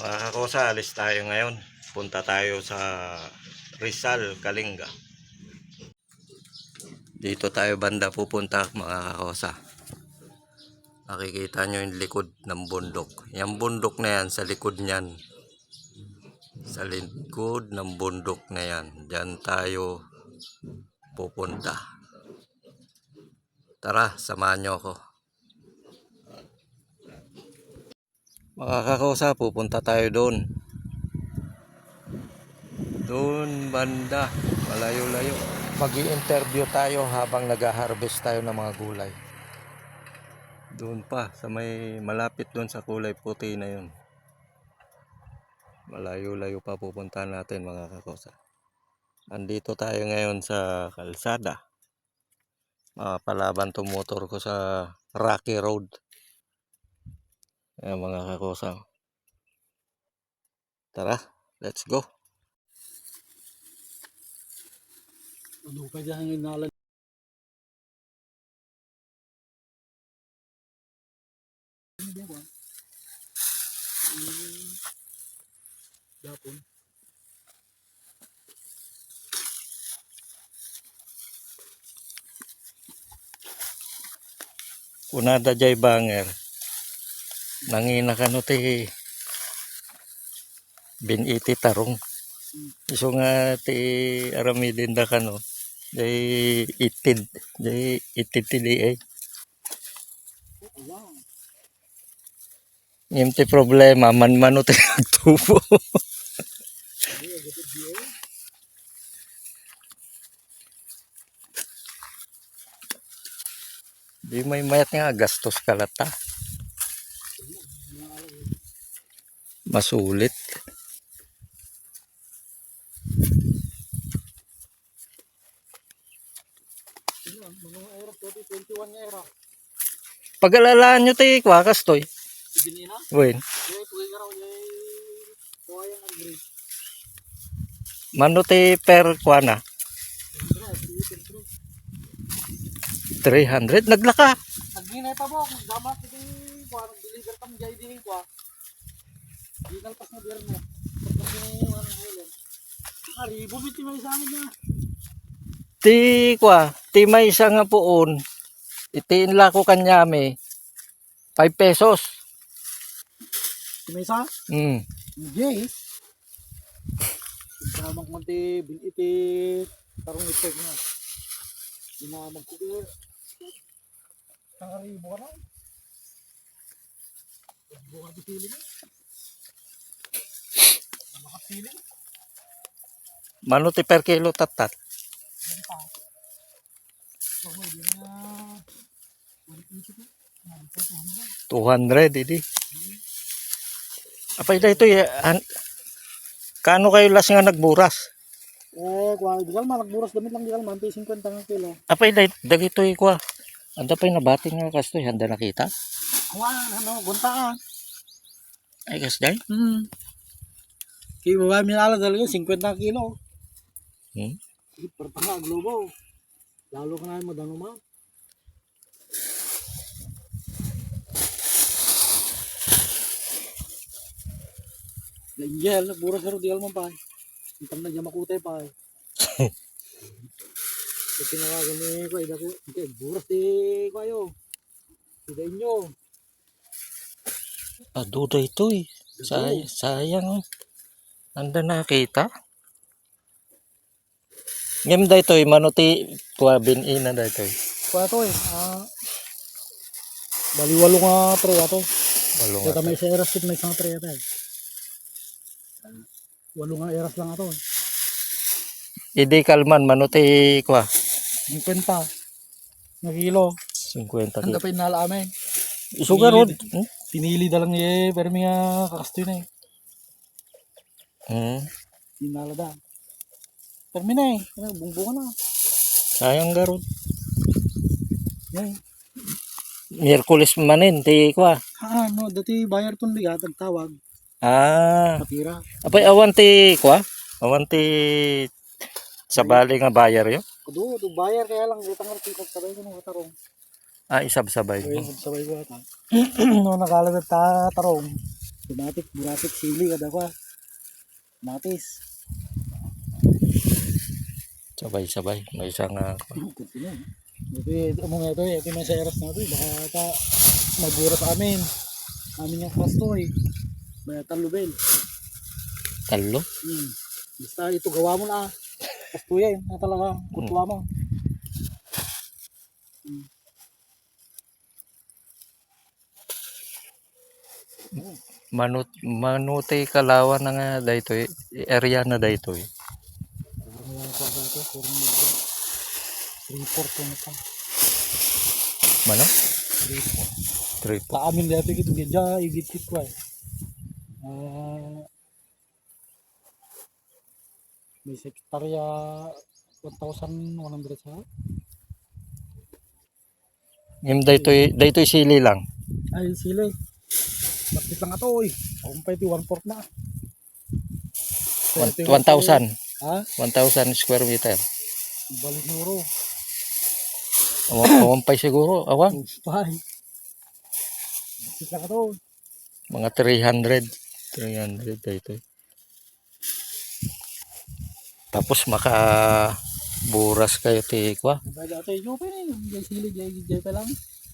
Mga kakosa, alis tayo ngayon. Punta tayo sa Rizal, Kalinga. Dito tayo banda pupunta mga kakosa. Nakikita nyo yung likod ng bundok. Yung bundok na yan, sa likod nyan. Sa likod ng bundok na yan. Diyan tayo pupunta. Tara, samahan nyo ako. Mga kakosa, pupunta tayo doon. Doon banda, malayo-layo. Mag-i-interview tayo habang nag-harvest tayo ng mga gulay. Doon pa, sa may malapit doon sa kulay puti na yun. Malayo-layo pa pupuntahan natin mga kakosa. Andito tayo ngayon sa kalsada. Palaban to motor ko sa Rocky Road. Ayan mga kakosa. Tara, let's go. Ano pa dyan ang inalan? Dapon. Kunada jay banger. Nangina ka no ti biniti tarong. Iso nga ti aramidin da ka no. Jay itid tili eh. Wow. Yung ti problema, man-mano ti tubo. Di may mayat nga gastos kalata. Masulit. Mga era, 21 nga era. Pag-alalaan nyo ti kwakas toy. Ibinin na? Wen. Kaya tuwi ka raw, kaya ang agree. Mano ti per kwana? 300 naglaka. Naghinay pa mo, kung damat ito nag-deliver kang jay din ko. Di nalpas na beer mo. Pagkas yung anong hulan. Aribo biti may sa amin na. Ti may isa nga puon. Itiin la ko kanyami. 5 pesos. May sa? Mm. Jay. Samang manti, biniti, tarong ito nga. Dinamag ko beer. Aribo ka na. Buka di feeling eh. Feeling? Mano ti per kilo tatat? So, hindi na 200 idi. Apay da ito kano kayo las nga nagburas? di kalma, nagburas damit lang di kalma, 50 nga kilo. Apay da dagito kwa. Anda pa'y nabati nga kastoy handa nakita? Awan, guntaan. Ay kasday? Kaya baba minala talaga, 50 kilo. Hmm? Pertanga, globo. Lalo ka na mo, dano ma. Langgel, buras na rin di kalma pa. Intang na dyan makutay pa. Sa pinakagan ni ko, ida ko, buras di ko ayo. Ida inyo. Duda ito eh. Sayang oh. Anda nakita? Ngem da ito manuti kuha binina da ito. Kuha to baliwalo nga pre ato. Walong Kaya may sa eras kit may isang pre ato. Walo nga eras lang ato. Idi kalman manuti kuha. 50 na kilo. 50 Handa kilo. pa inala amin. Sugar rod. Pinili da lang pero may kakastoy na Inala da. Pero may na bungbunga na. Sayang garod. Yan. Miyerkules manin ti kuha. No, dati bayar ton bigat tawag. Kapira. Apay awan ti kuha. Awan ti sa bali nga bayar yo. Kudo, bayar kaya lang itang artikat sabay ko ng tarong. Isab-sabay mo. Sabay ko ata. No, nakalagat tarong. Tomatik, buratik, sili, kada ko. Matis. Sabay-sabay. May isang Ito yung may sa eras na ito. Baka ata magbura sa amin. Amin yung pastoy. May talubel. talo. Basta ito gawa mo na. Pastoy yan. Na talaga. Kutwa mo. Manutay kalawan na nga daytoy. Area na daytoy. Kurang lang ko agad ito. Kurang lang. 3-4 ko na pa. Mano? 3-4. 3 po. Sa amin dito ito. Gadya. Igit-kit ko eh. May sekretarya 1,100 sa. Yung daytoy sili lang. Ay, sila eh. Bakit lang ito eh. Ako pa ito, 1/4 na. 1,000. Ha? 1,000 square meter. Balik nuro. Awampay siguro. Awang. Bye. Bakit lang ito. Mga 300. 300 daytoy. Tapos buras kayo tikwa. Baga ito yung pa rin. Jay sili, jay pa lang.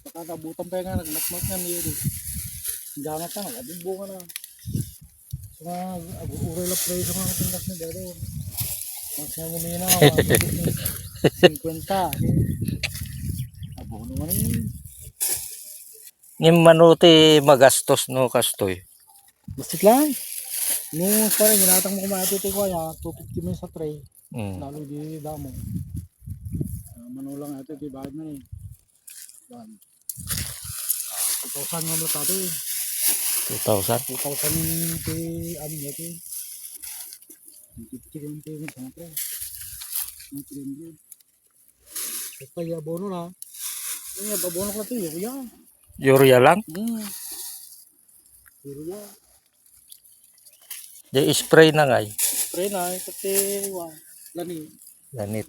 Pagkakabutan pa nga, nagmatmat nga niyo din. Gangat ka, nag-abimbo ka na. So nga, uray lang pray sa mga tindas na dito. Mas nga mumina, 50. Abono nga yun. Yung manuti magastos no kastoy. Bastit lang. Nung parang ginatang mo kumati ko kaya 250 mo sa tray. Lalo di damo. Manulang ito di bayad na eh. 2,000 nga mo tato eh. 2,000. 2,000 ti ano ito eh. 50 mo sa tray. 300. Ito yung abono na. Yung abono ko na ito yung Urea lang. Urea. Di spray na nga. Spray na kasi lani. Lanit.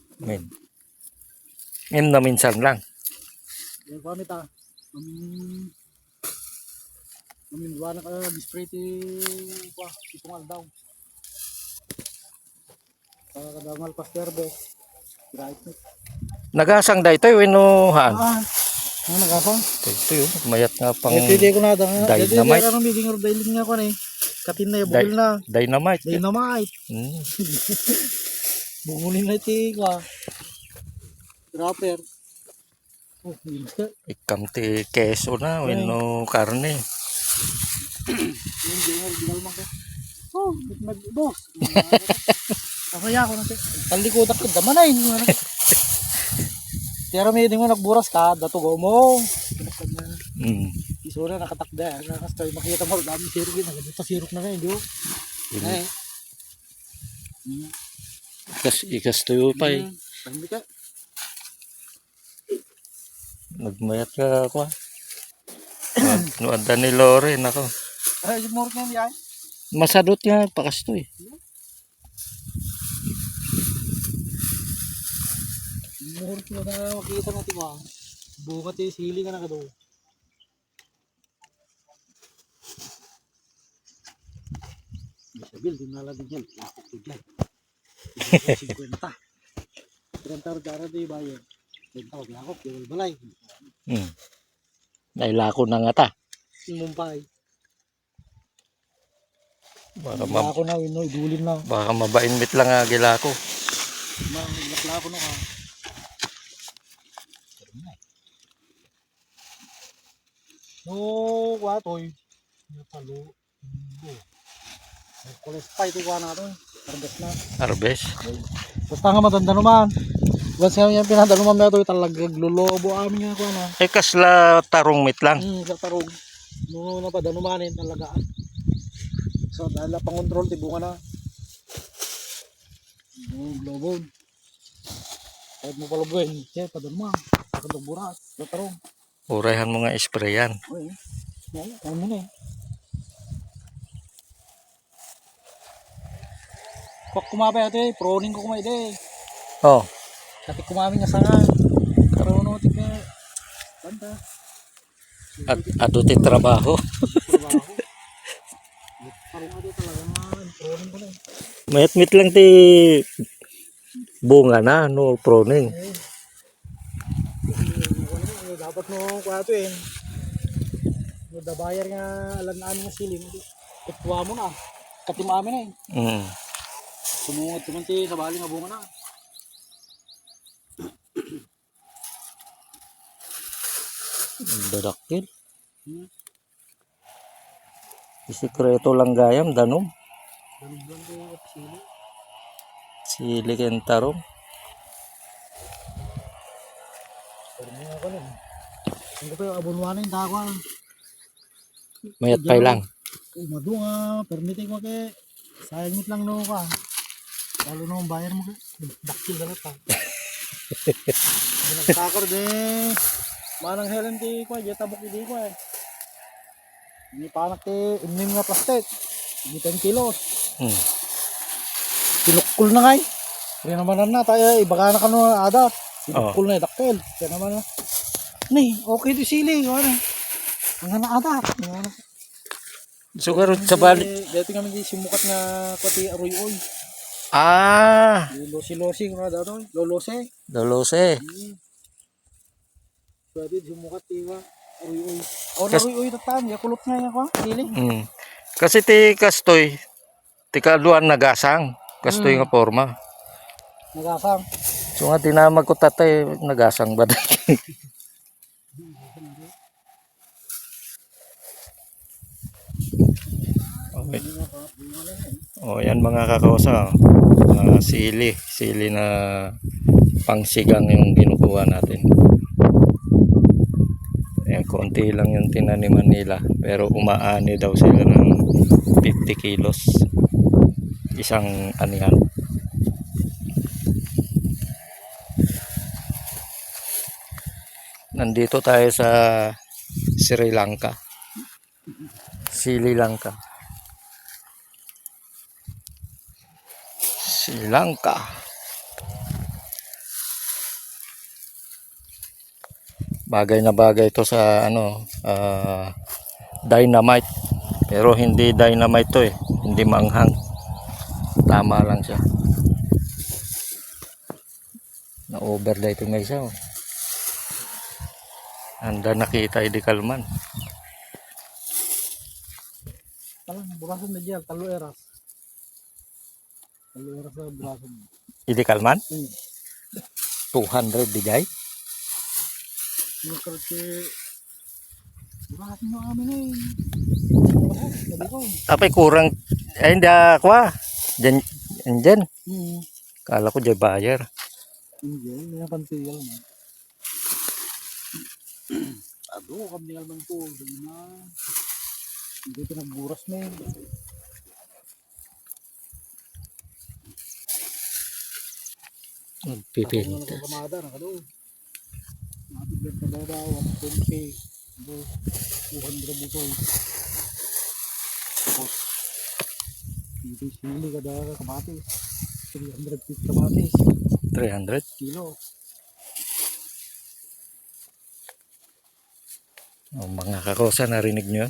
Na minsan lang. Yung pamit Amin duwa na ka spray ti itong aldaw. Kadamal pasterbe. Right. Nagasang daytoy winuhan. Ano nagasang? Ito yun. Mayat nga pang Pwede ko na dynamite. Dynamite. Ano biging ordailing nga ko na eh. Katin na yung bukil na. Dynamite. Dynamite. Bungulin na iti ko Rapper. Oh, hilka. Ikam ti keso na. Wino karne. Yung dingal man ko. Oh, boss. Masaya ako natin. Talikodak ko daman na yun. Pero may hindi mo nagburas ka, datugo mo. Isura nakatakda. Nakastoy makita mo, dami sirok yun. Nagdito sirok na ngayon, Jo. Ikas tuyo pa eh. Pahindi ka. Nagmayat ka ako. Nuanda ni Lore, nako. Ay, yung murot nga niya. Masadot nga, pakastoy. Murot nga na makita natin mo. Bukat yung sili ka na ka doon. Sabil, di nalabig yan. Lakok bigay. 50. 30 dara di bayan. 30 wag lakok, di balay. Nailako na nga ta. Mumpay. Baka Ako na, idulin na. baka mabainmit lang nga gilako. Maglakla ko na ka. No, watoy. Talo. Kulis pa ito ko na ito. Harvest na. Harvest. Basta nga matanda naman. Basta nga yung pinanda naman ito talagang lulobo amin nga ko na. Kasla tarong mit lang. Sa tarong. No, napada numanin talaga. So dahil na pang-control, tibuka na. Lobo. Kahit mo pala buwan, pada naman. Kadang buras, sa tarong. Urayan mo nga sprayan. Uy, ano mo na eh. Kok kumapay ito eh, proning ko kumay ito eh. Oh, Kati kumami nga sanga. Karoon mo tika. Banda. at aduti trabaho. Trabaho. Hindi talaga nga. Pruning ko na eh. Mayat-mit lang ti bunga na, no pruning. Dapat mo kwato eh. Dabayar nga alam na amin nga siling. Ikuha mo na. Katim amin na eh. Mm. Sumungod tumanti sa bali nga bunga na. Dadakil. Hmm. Isikreto lang gayam, danom. Ganun lang ko at sili. Sili kentarong. Pero nga ako nun. Ang ko abunwanin takwa. Mayat pay lang. Madu nga permite ko ke sayangit lang no ka. Lalo na ang bayar mo ke. Dakil dalat pa. Nagtakar de. Manang helen ti ko jeta buk di ko eh. Ini panak ti unim nga plastic. Ini 10 kilos. Hmm. Tilukul na kay. Kaya naman na tayo ibaka na kano adat. Tilukul na dakil. Kaya naman na. Ni, okay di sili ko ano. Ang na adat. Siguro sa bali. Dito kami di simukat nga pati aroy-oy. Ah, Losi-losi nga daw. Lolose. dolose. Pwede simukat iwa. Aroy-oy. O aroy-oy tatan. Yakulot nga yan ko. Sili. Mm. Kasi ti kastoy, ti kaluan nagasang. Kastoy nga forma. Nagasang. So nga tinamag ko tatay, nagasang ba? Okay. Oh, yan mga kakausa. Sili na pangsigang yung kinukuha natin. Ayan, konti lang yung tinaniman nila, pero umaani daw sila ng 50 kilos isang anihan. Nandito tayo sa Sri Lanka. Sri Lanka. Sri Lanka. Bagay na bagay ito sa dynamite. Pero hindi dynamite to eh. Hindi maanghang. Tama lang siya. Na-overlay ito may isa. Oh. Handa nakita di kalman. Talang burasan na dyan. Talo eras. Talo eras na burasan. Idi kalman? 200 200 di jay. Kasi burasan mo kami na eh. Sabi ko. Tapay kurang. Ay hindi ako ah. Dyan. Kala ko dyan buyer. Hindi. May pantigal na. Ado, kamningal man ko. Sabi na. Hindi pinagburas na eh. Magpipintas. Ako kamada na kado. Nakatibig na daw daw. 120. 200 buto. Tapos. Dito sili ka daw kamatis. 350 kamatis. 300. Kilo. Oh, mga kakosa, narinig nyo?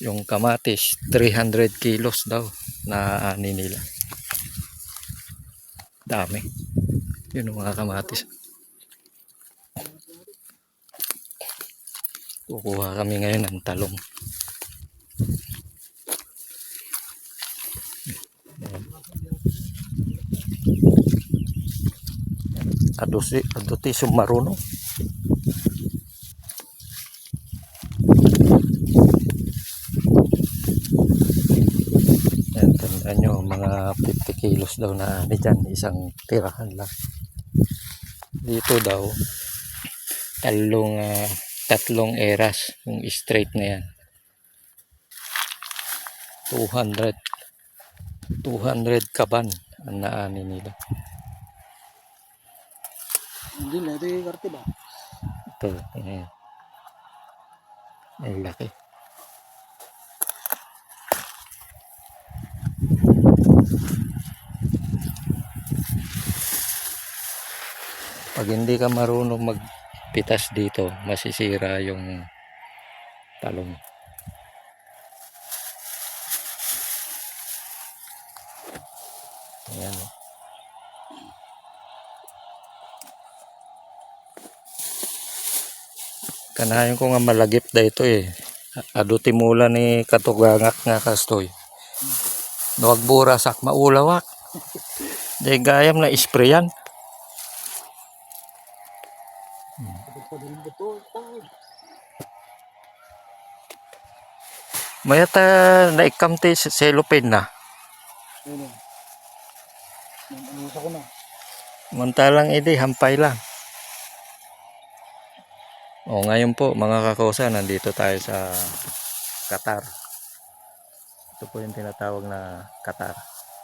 Yung kamatis, 300 kilos daw na ani nila. Dami. Yun ang mga kamatis. Kukuha kami ngayon ng talong. Aduti sumaruno. Yan, tandaan nyo, mga 50 kilos daw na ani dyan, isang tirahan lang. Dito daw, tatlong eras, yung straight na yan. 200 kaban ang naani nila. Hindi na ito yung karte ba? Ito, ayan. Ang laki. Pag hindi ka marunong magpitas dito, masisira yung talong. Ayan. Oh. Kanayon ko nga malagip da ito eh. Ado timula ni katugangak nga kastoy. Nuwag burasak maulawak. Di gayam na isprayan. Mayata naikam ti cellophane na. Ayun. Nanusa ko na. Mantalang edi hampay lang. O ngayon po mga kakosa, nandito tayo sa Qatar. Ito po yung tinatawag na Qatar.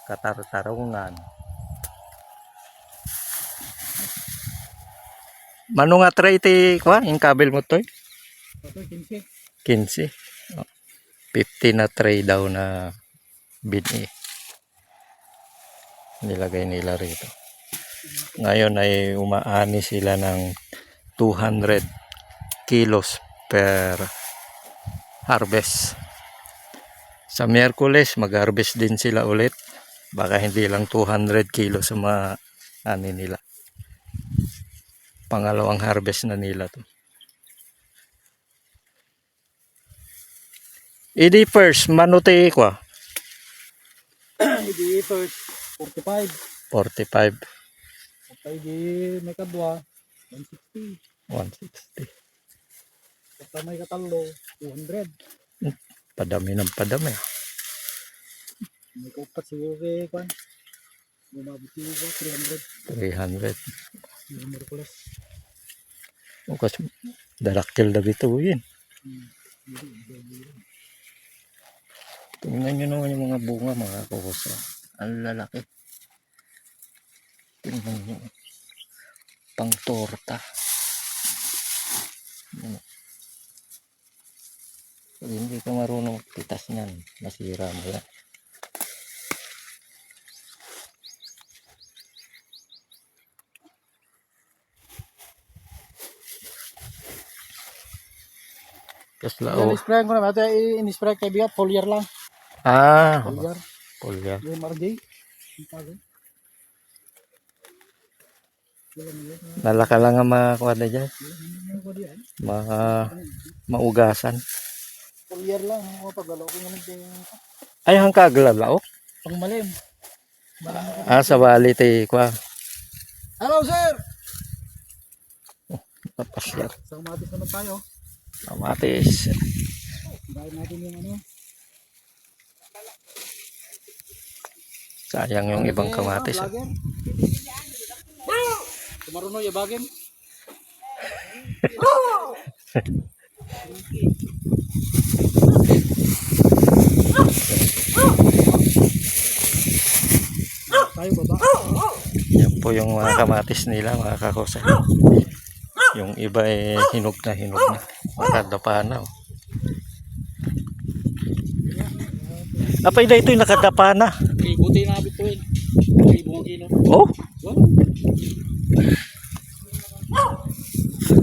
Qatar Tarungan. Mano nga try iti kwa yung kabel mo toy? Ito, 15. 15. Oh, 50 na tray daw na bini. Nilagay nila rito. Ngayon ay umaani sila ng 200 kilos per harvest. Sa Miyerkules mag-harvest din sila ulit. Baka hindi lang 200 kilos sa ani nila. Pangalawang harvest na nila to. Idi first manuti ko. Hindi first 45. 45, Patay di may kadwa 160. 160. Patay may katalo 200. Padami ng padami. May kaupat siguro kay Kwan. Bumabot siguro 300. 300. Yung Merkules. O kasi darakil na bituin. Tingnan nyo naman yung mga bunga mga kukusa. Ang lalaki. Tingnan nyo. Pang torta. Ano? Pag hindi ka marunong pitas niyan, masira mo yan. Kasla Yan, o. isprayan ko na. Ito in-spray kay Bigat. Foliar lang. Ah, Foliar. polya. Yung MRJ. Yung tago. Nalaka lang ang mga kuwada dyan. Yung ko diyan. Mga maugasan. Foliar lang. Ang pagalaw ko nga nagdeng. Ay, hang kaglalaok. Pang malim. Ah, sa bali te kwa. Hello, sir! Papasyat. Sa kamatis naman tayo. Kamatis. Dahil natin yung ano. Sayang yung ibang kamatis. Ah. Vlogger. Kumaruno yabagin. Tayo baba. Yan po yung mga kamatis nila mga kakosa. Yung iba eh hinog na hinog na. Nakadapa na. Oh. Apay na ito yung nakadapa na. Buti na abit ko eh. 1,000 kilo. Oh, Wow.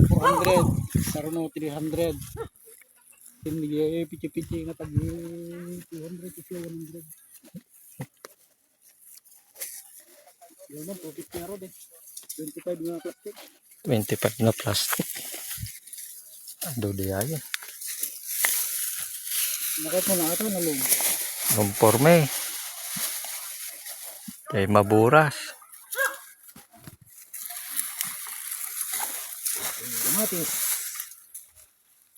400. Saruno 300. Hindi pichi-pichi nga tag 200 to 100. Yan na, 250 na rin eh. 25 na plastic. 25 na plastic. Ado di ay. Nakit mo na ito, nalong. Conforme. Kay maburas. Kamatis.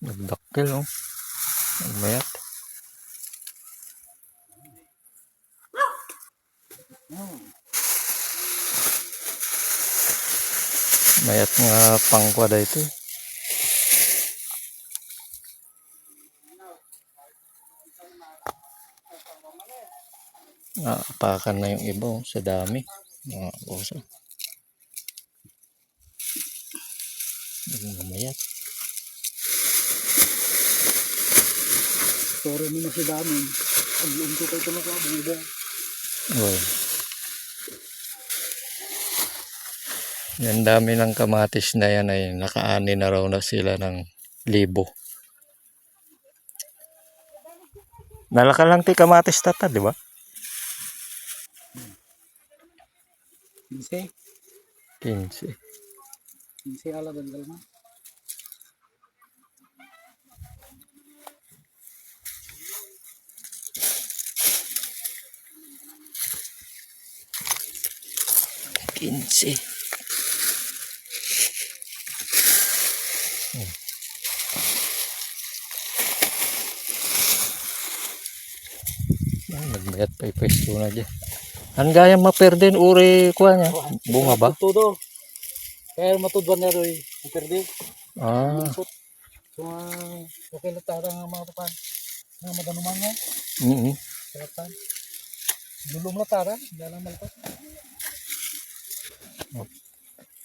Nagdakil oh. Mayat. Mayat nga pangkwada ito. Apakan na yung iba oh, sa dami. Mga kusa. Mayat. Sorry mo na si dami. Pag-uunto kayo ito na ko, bumida. Oh. Yan dami ng kamatis na yan ay nakaani na raw na sila ng 1,000. Nalaka lang ti kamatis tata, di ba? 15. 15. 15 ala dagdag na. Kinse. Nagmayat pa ipesto na dyan. Ang gaya maperden uri kuha niya. Bunga ba? Todo. Kaya matudwan na roy. Perde. Ah. Lusot. So, okay lang tara nga mga papan. Nga madanuman nga. Saratan. Dulong na tara. Dalang malpas.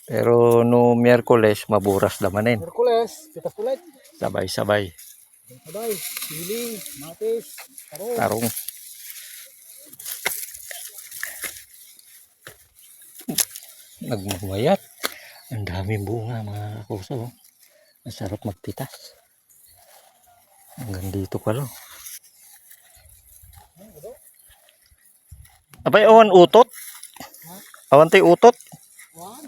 Pero no Miyerkules maburas damanin. Merkules. Pitas ulit. Sabay-sabay. Sabay. Sili. Matis. Tarong. Tarong. Nagmamayat. Ang daming bunga mga kakuso. Ang sarap magpitas. Hanggang dito pa lang. Abay, awan utot. Awan tayo utot. Wan.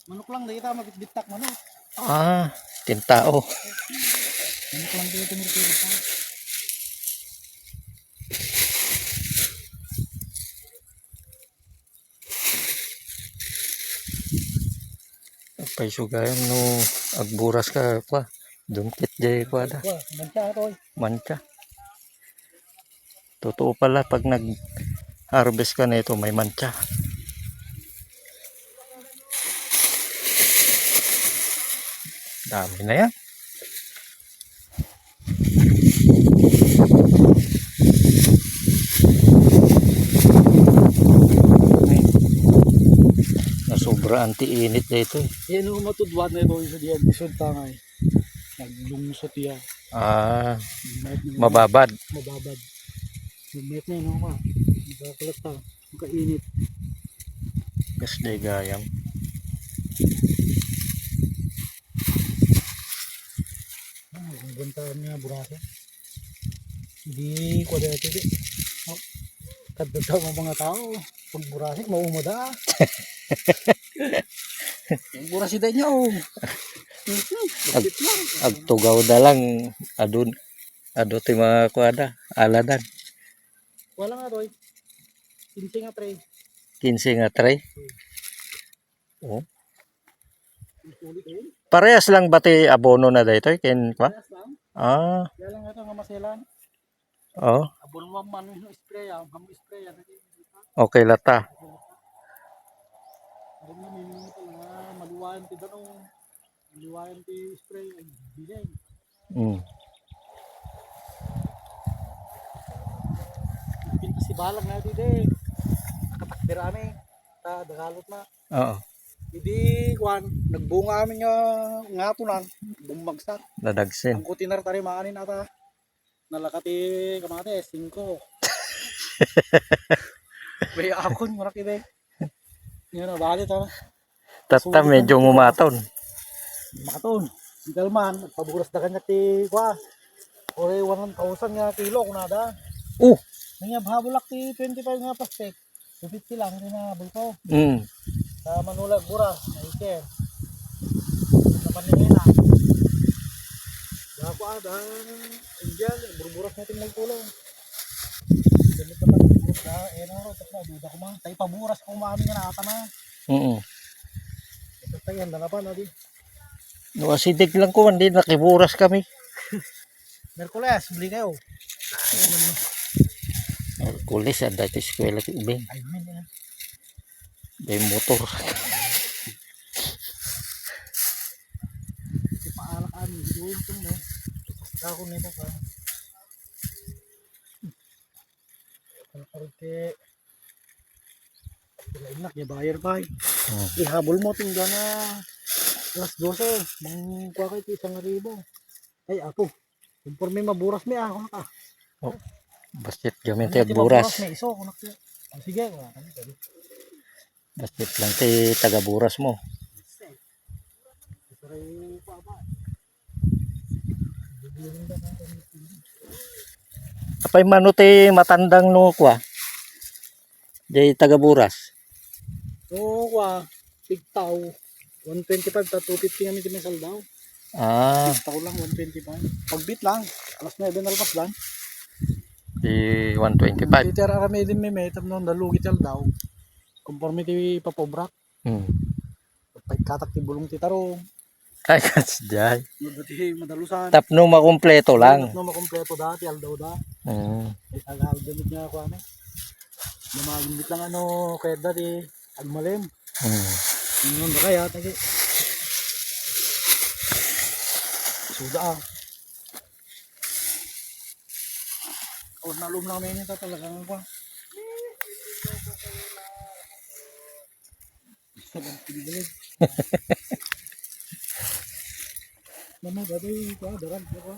Manok lang. Dahil kita magbitak manok. Ah, tintao. Manok lang dito tumiripirit. Pay sugayan no agburas ka pa. Dumpit jay ko ada. Wah, manca toy. Mancha. Totoo pala pag nag-harvest ka nito may mancha. Dami na yan. Nasobra anti-init dito eh. Yan ang matudwan na ito sa diyan. Isod tangay. Naglungsot yan. Ah, mababad. Mababad. Lumit na yun ako. Nagkakulat ta. Magkainit. Kasday gayam. Ang gantaan niya burasa. Hindi ko dito di. Kadto mo mga tao. Pag burasik maumada. Ang burasi din niya oh. Agtugaw na lang adun ti mga kuada aladan. Wala nga doy. Pinsing nga pre. 15 nga tray. Oh. Ulit eh. Parehas lang ba ti abono na dito ken kwa? Kayas lang. Ah, Kaya lang ito nga maselan. oh. Abon mo man yung spray ah. Hamo spray ah. Okay lata. Alam mo may talaga maluwayan ti danong. Maluwayan ti spray. Bilay. Mm. Pinto si balag na ito eh. Katakdirami. Ta dagalot na. Oo. Hindi kwan, nagbunga amin nga tunan, bumagsak. Nadagsin. Ang kutinar tari maanin ata. Nalakati kamate 5. May akon mura kide. Yun na bali ta. Tatta medyo mumaton. Makaton. Di kalman, paburas da kanya ti kwa. Ore 1,000 nga kilo kunada. Nga habulak ti 25 nga plastic. 250 lang din na bulko. Mm. Sa Manulag Bura, naike. Sa paningin na. Dako ada, Indian, burburas natin magkulong. Ganito pa burburas na, ero, tapos na, duda ko man. Tayo paburas kung maamin nga nakata na. Mm. Ito tayo, handa na pa, nadi. No asidig lang ko hindi nakiburas kami. Merkules, beli kayo. Kulis ada ti eskwela ti ubing. Ay, man yan. Day motor. Di paalak amin, doon ito mo. Dako nito ka. Kalkarite. Inak, ya bayar pa eh. Ihabol mo tingga na alas 12. Mangkuha kayo 1,000. Ay ako. Conforme maburas may ako na ka. Oh. Basket gamin ti buras. May iso ako na ka. Sige. Basket lang ti taga buras mo. Apay mano ti matandang no kwa. Jay taga buras. Oo, tigtaw. 125 ta 250 kami tinesal daw. Ah, Tigtaw lang, 125. Pagbit lang. Alas 9 na alpas lang. di 125. Titira kami din may metam noon, dalugi tal daw. Conformity papobrak. Hmm. Pagkatak ti bulong ti tarong. Ay, kasjay. Dati madalusan. Tapno makumpleto lang. No makompleto dati, aldaw da. Hmm. Ay tagal damit niya ako ano. Lumagimit lang ano, kaya dati, agmalim. Hmm. Yun na kaya, tagi. Suda ah. O nalum na kami nito talagang pa. Mama, dati ko, darag ko.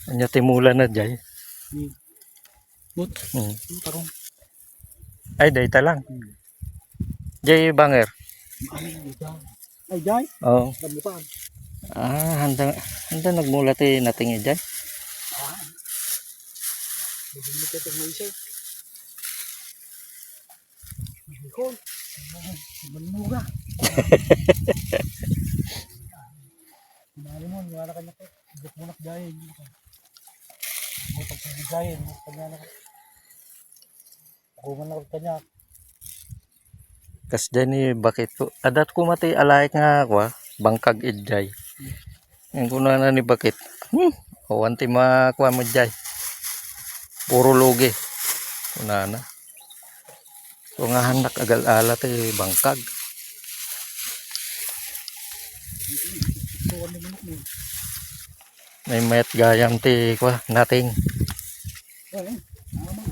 Anya timula na jay. Mut, Hmm. tarong. Ay, dayta lang. Jay banger. Ay, jay, Oh. damutan. Ah, handa nagmula ti nating jay. Hindi ko ito may isa. Hikol. Manuga. Mali mo, wala ka na ko. Buk mo nak jay. Mo pagkabigayin, kanya na. Ako man ako kanya. Kas jay ni bakit ko. Adat ko mati alay nga kwa bangkag idjay. Yung kuna na ni bakit. Awan ti makuha mo jay. Puro lugi. Kuna na. So nga hanak agal ala ti bangkag. So ano manok mo? May mayat gayam ti kwa nating. Ay, tama.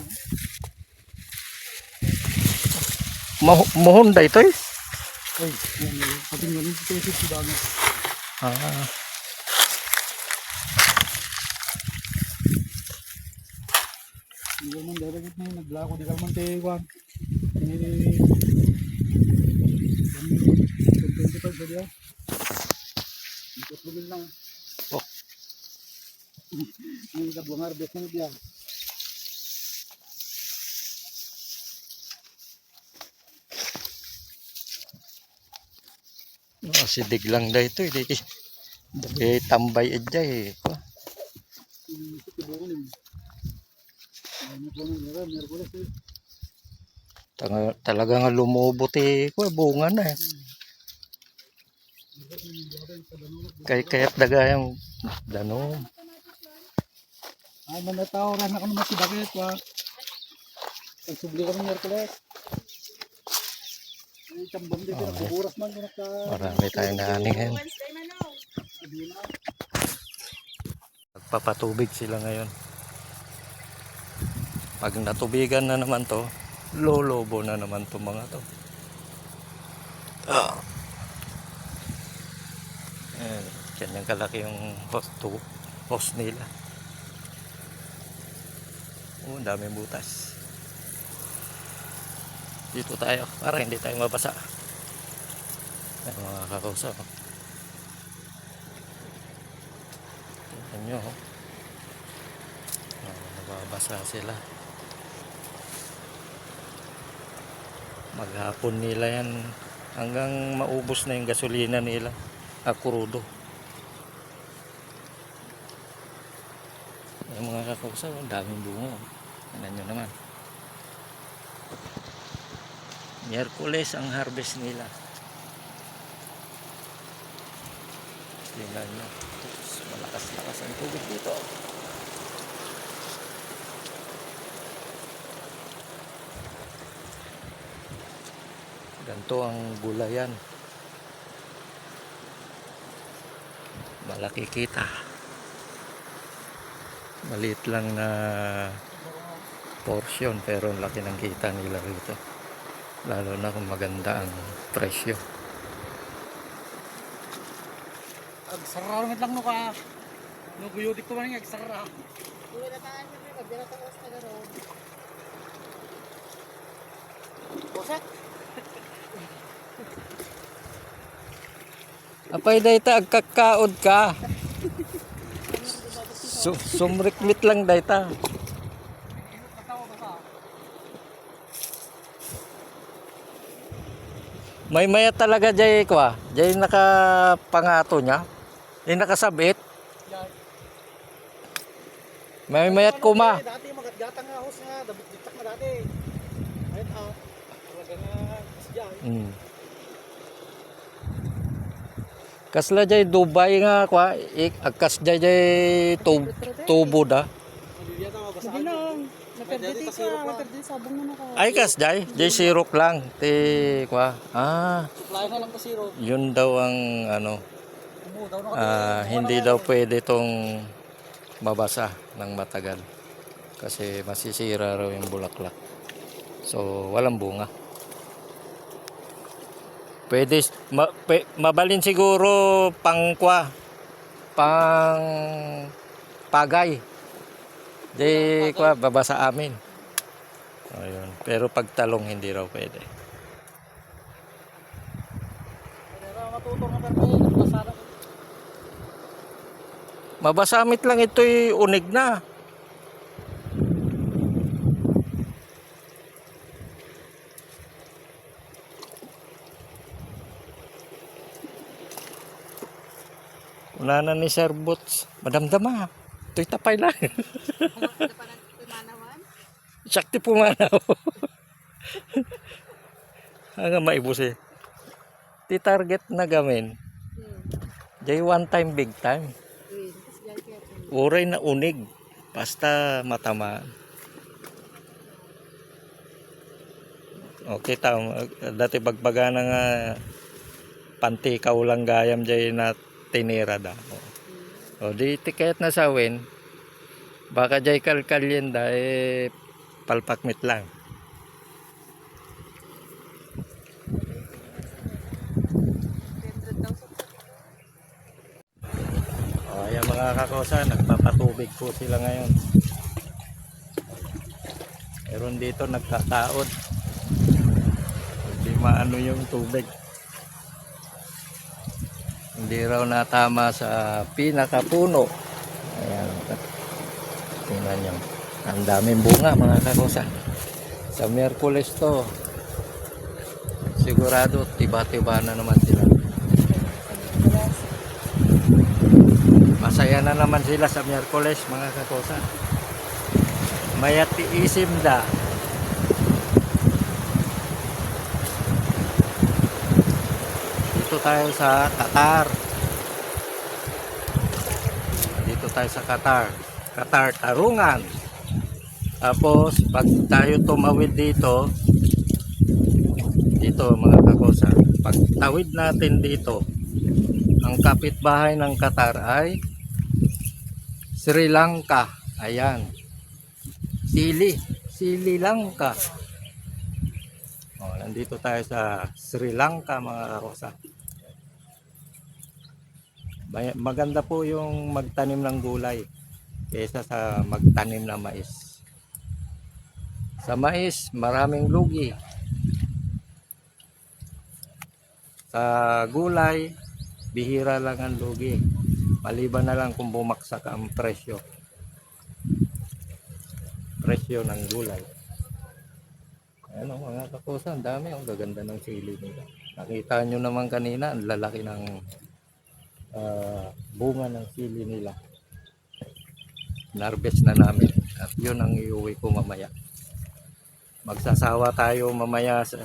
Mohon da ito eh. Ay, pati nga rin ito si Bango. Ah. Hindi ko man dadagit na yun, naglako, di ka man tiwan. 25 ba diya? Ito tulil lang. Oh. Ang kabuang harvest na diya. Oh, sidig lang da ito eh. Di tambay idjay eh. Ito tiburon yun. Ano po nang meron, Merkulis eh. Talaga nga lumubo ti kwa bunga na eh. Kaya't dagayang danom. Ay, manataw, rana ka naman si Bakit, wa. Pagsubli ka ng Merkulis. Ay, tambang dito, nagbuburas man, ka. Marami tayong naaningan. Nagpapatubig sila ngayon. Pag natubigan na naman to, lolobo na naman to mga to. Yan yung kalaki yung host nila. Oh, daming butas. Dito tayo para hindi tayo mabasa. Ay, mga kakausa. Tingnan nyo. Nababasa sila. Maghapon nila yan hanggang maubos na yung gasolina nila. Krudo. Yung mga kakausa, daming bunga. Tingnan nyo naman. Miyerkules ang harvest nila. Tingnan nyo. Malakas-lakas ang tubig dito. Ganito ang gulayan. Malaki kita. Maliit lang na portion pero laki ng kita nila rito. Lalo na kung maganda ang presyo. Agsara lang no ka. No guyudik ko man nga agsara. Uwi na tayo sa pagdala ta ko sa garon. Bosak. Apay dayta agkakaod ka. Sumrikmit lang dayta. May maya talaga jay kwa. Jay nakapangato niya. Yung nakasabit. Yan. May mayat kuma. Dati magatgatang nga hos nga, dabit-bitak na dati. Ayun talaga nga kasya. Mm. Kasla jay Dubai nga kwa. Agkas jay tubo da. Sabi lang, materditi ka, materditi sabong na naka. Ay kas jay sirok lang. Ti kwa. Supply na lang ka zero. Yun daw ang ano. Daw na Hindi daw pwede itong mabasa ng matagal kasi masisira raw yung bulaklak, so walang bunga. Pwede mabalin siguro pang pagay di kwa babasa amin. Ayun. Pero pag talong hindi raw pwede. matutong na pero nagpasara. Mabasamit lang ito'y unig na. Una na ni Sir Boots. Madamdama. Ito'y tapay lang. Sakti pumanaw. Hanggang maibos eh. Ti target na gamin. Jay one time big time. Uray na unig. Basta matama. Okay tao. Dati bagbaga na nga pantikaw lang gayam jay na tinira da. O di tiket na sawin. Baka jay kalkalyen da palpakmit lang. Ayan mga kakosa, nagpapatubig po sila ngayon. Meron dito nagkataod. Hindi maano yung tubig. Hindi raw natama sa pinakapuno. Ayan. Tingnan nyo. Ang daming bunga mga kakosa. Sa Miyerkules to. Sigurado tiba-tiba na naman sila. Masaya na naman sila sa Miyerkules mga kakosa. Mayati isim da. Dito tayo sa Qatar. Dito tayo sa Qatar. Qatar Tarungan. Tapos pag tayo tumawid dito mga kakosa, pag tawid natin dito, ang kapitbahay ng Qatar ay Sri Lanka. Ayan. Sri Lanka. Nandito tayo sa Sri Lanka mga kakosa. Maganda po yung magtanim ng gulay kaysa sa magtanim ng mais. Sa mais, maraming lugi. Sa gulay, bihira lang ang lugi. Maliban na lang kung bumaksak ang presyo. Presyo ng gulay. Ayan o mga kakosa, ang dami. Ang gaganda ng sili nila. Nakita nyo naman kanina, ang lalaki ng bunga ng sili nila. Narbest na namin. At yun ang iuwi ko mamaya. Magsasawa tayo mamaya sa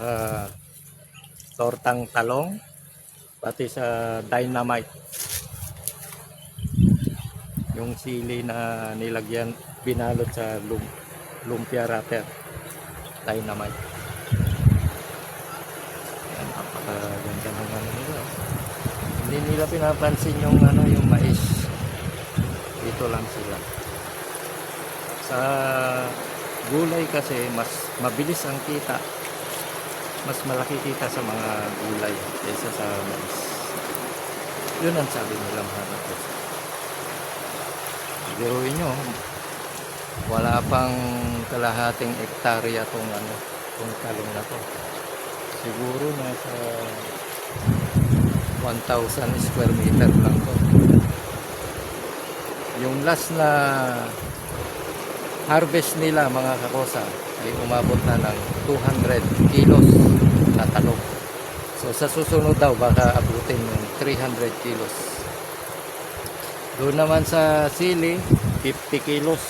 tortang talong. Pati sa dynamite. Yung sili na nilagyan, binalot sa lumpia wrapper. Dynamite. Yan, napakaganda ng ano nila. Hindi nila pinapansin yung yung mais. Dito lang sila. Sa gulay kasi mas mabilis ang kita. Mas malaki kita sa mga gulay kaysa sa mais. Yun ang sabi nila mga kapos. Biruin nyo, wala pang kalahating ektarya tong talong na to. Siguro nasa 1,000 square meter lang to. Yung last na harvest nila mga kakosa ay umabot na ng 200 kilos na talong So sa susunod daw baka abutin ng 300 kilos. Doon naman sa sili, 50 kilos.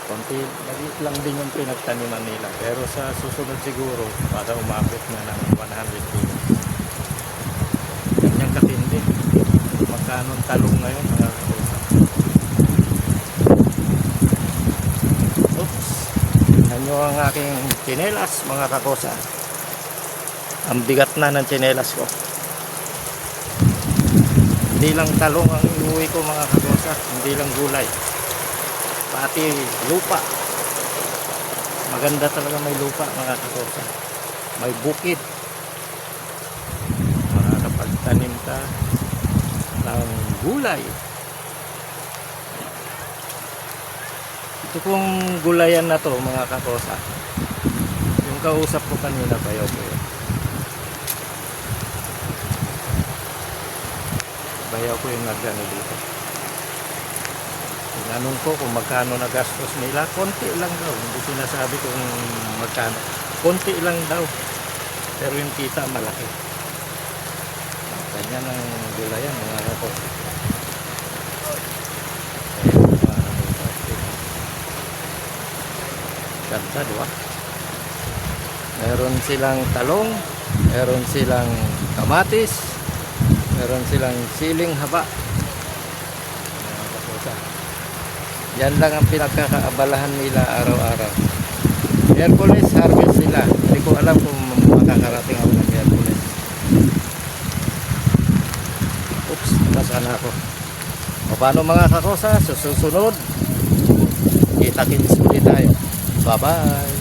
Konti, maliit lang din yung pinagtaniman nila. Pero sa susunod siguro, baka umabot na ng 100 kilos. Ganyang katindi. Magkano ang talong ngayon, mga kakosa? Oops. Tingnan nyo ang aking tsinelas, mga kakosa. Ang bigat na ng tsinelas ko. Hindi lang talong ang iuwi ko, mga kakosa. Hindi lang gulay. Pati lupa. Maganda talaga may lupa, mga kakosa. May bukid. Makakapagtanim ka ng gulay. Ito pong gulayan na to, mga kakosa. Yung kausap ko kanina, bayaw ko yun. Bayaw ko yung nagano dito. Tinanong ko kung magkano na gastos nila. Konti lang daw. Hindi sinasabi kung magkano. Konti lang daw. Pero yung kita malaki. Ganyan ang gulayan, mga kakosa. Ganda, di ba? Meron silang talong, meron silang kamatis, meron silang siling haba. Mga kakosa. Yan lang ang pinagkakaabalahan nila araw-araw. Miyerkules, harvest sila. Hindi ko alam kung makakarating ako ng Miyerkules. Oops, nasaan ako? O paano, mga kakosa? Susunod, kita-kits ulit tayo. Bye-bye!